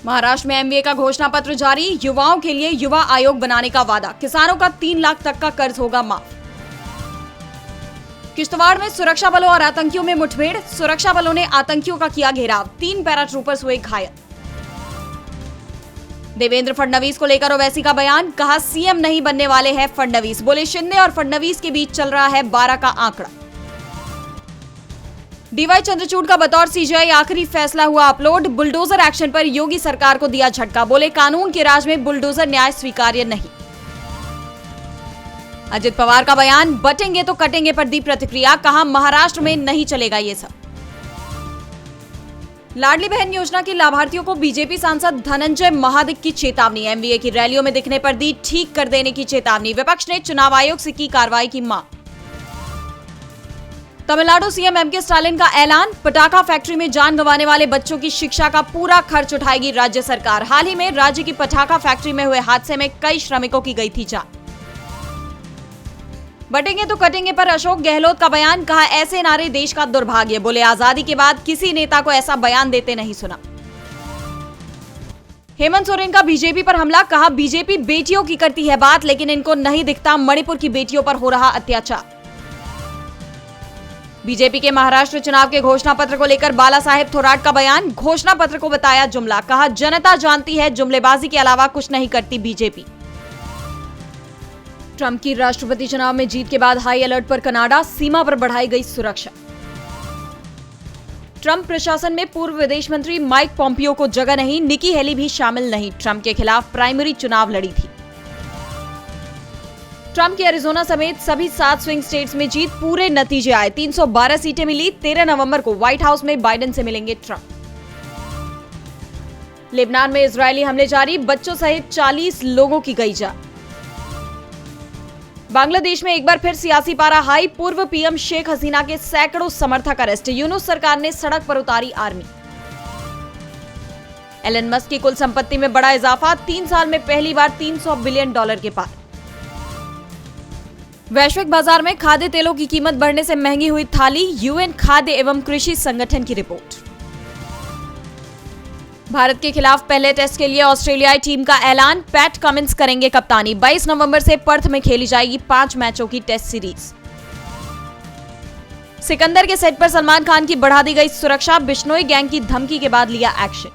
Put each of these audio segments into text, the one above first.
महाराष्ट्र में एमबीए का घोषणा पत्र जारी, युवाओं के लिए युवा आयोग बनाने का वादा, किसानों का 3 लाख तक का कर्ज होगा माफ। किश्तवाड़ में सुरक्षा बलों और आतंकियों में मुठभेड़, सुरक्षा बलों ने आतंकियों का किया घेराव, 3 पैराट्रूपर्स हुए घायल। देवेंद्र फडणवीस को लेकर ओवैसी का बयान, कहा सीएम नहीं बनने वाले हैं फडणवीस, बोले शिंदे और फडणवीस के बीच चल रहा है 12 का आंकड़ा। डीवाई चंद्रचूड़ का बतौर सीजीआई आखिरी फैसला हुआ अपलोड, बुलडोजर एक्शन पर योगी सरकार को दिया झटका, बोले कानून के राज में बुलडोजर न्याय स्वीकार्य नहीं। अजित पवार का बयान, बटेंगे तो कटेंगे पर दी प्रतिक्रिया, कहा महाराष्ट्र में नहीं चलेगा ये सब। लाडली बहन योजना के लाभार्थियों को बीजेपी सांसद धनंजय महादिक की चेतावनी, एमवीए की रैलियों में दिखने पर दी ठीक कर देने की चेतावनी, विपक्ष ने चुनाव आयोग से की कार्रवाई की मांग। तमिलनाडु सीएम एमके स्टालिन का ऐलान, पटाखा फैक्ट्री में जान गंवाने वाले बच्चों की शिक्षा का पूरा खर्च उठाएगी राज्य सरकार। हाल ही में राज्य की पटाखा फैक्ट्री में हुए हादसे में कई श्रमिकों की गई थी जान। बटेंगे तो कटेंगे पर अशोक गहलोत का बयान, कहा ऐसे नारे देश का दुर्भाग्य, बोले आजादी के बाद किसी नेता को ऐसा बयान देते नहीं सुना। हेमंत सोरेन का बीजेपी पर हमला, कहा बीजेपी बेटियों की करती है बात, लेकिन इनको नहीं दिखता मणिपुर की बेटियों पर हो रहा अत्याचार। बीजेपी के महाराष्ट्र चुनाव के घोषणा पत्र को लेकर बाला साहेब थोराट का बयान, घोषणा पत्र को बताया जुमला, कहा जनता जानती है जुमलेबाजी के अलावा कुछ नहीं करती बीजेपी। ट्रंप की राष्ट्रपति चुनाव में जीत के बाद हाई अलर्ट पर कनाडा, सीमा पर बढ़ाई गई सुरक्षा। ट्रंप प्रशासन में पूर्व विदेश मंत्री माइक पॉम्पियो को जगह नहीं, निकी हेली भी शामिल नहीं, ट्रंप के खिलाफ प्राइमरी चुनाव लड़ी थी। ट्रंप की एरिजोना समेत सभी 7 स्विंग स्टेट्स में जीत, पूरे नतीजे आए, 312 सीटें मिली। 13 नवंबर को व्हाइट हाउस में बाइडेन से मिलेंगे ट्रंप। लेबनान में इजरायली हमले जारी, बच्चों सहित 40 लोगों की गई जान। बांग्लादेश में एक बार फिर सियासी पारा हाई, पूर्व पीएम शेख हसीना के सैकड़ों समर्थक अरेस्ट, यूनुस सरकार ने सड़क पर उतारी आर्मी। एलन मस्क की कुल संपत्ति में बड़ा इजाफा, 3 साल में पहली बार $300 बिलियन के पार। वैश्विक बाजार में खाद्य तेलों की कीमत बढ़ने से महंगी हुई थाली, यूएन खाद्य एवं कृषि संगठन की रिपोर्ट। भारत के खिलाफ पहले टेस्ट के लिए ऑस्ट्रेलियाई टीम का ऐलान, पैट कमिंस करेंगे कप्तानी। 22 नवंबर से पर्थ में खेली जाएगी 5 मैचों की टेस्ट सीरीज। सिकंदर के सेट पर सलमान खान की बढ़ा दी गई सुरक्षा, बिश्नोई गैंग की धमकी के बाद लिया एक्शन।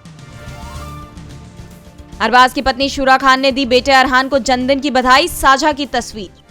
अरबाज की पत्नी शूरा खान ने दी बेटे अरहान को जन्मदिन की बधाई, साझा की तस्वीर।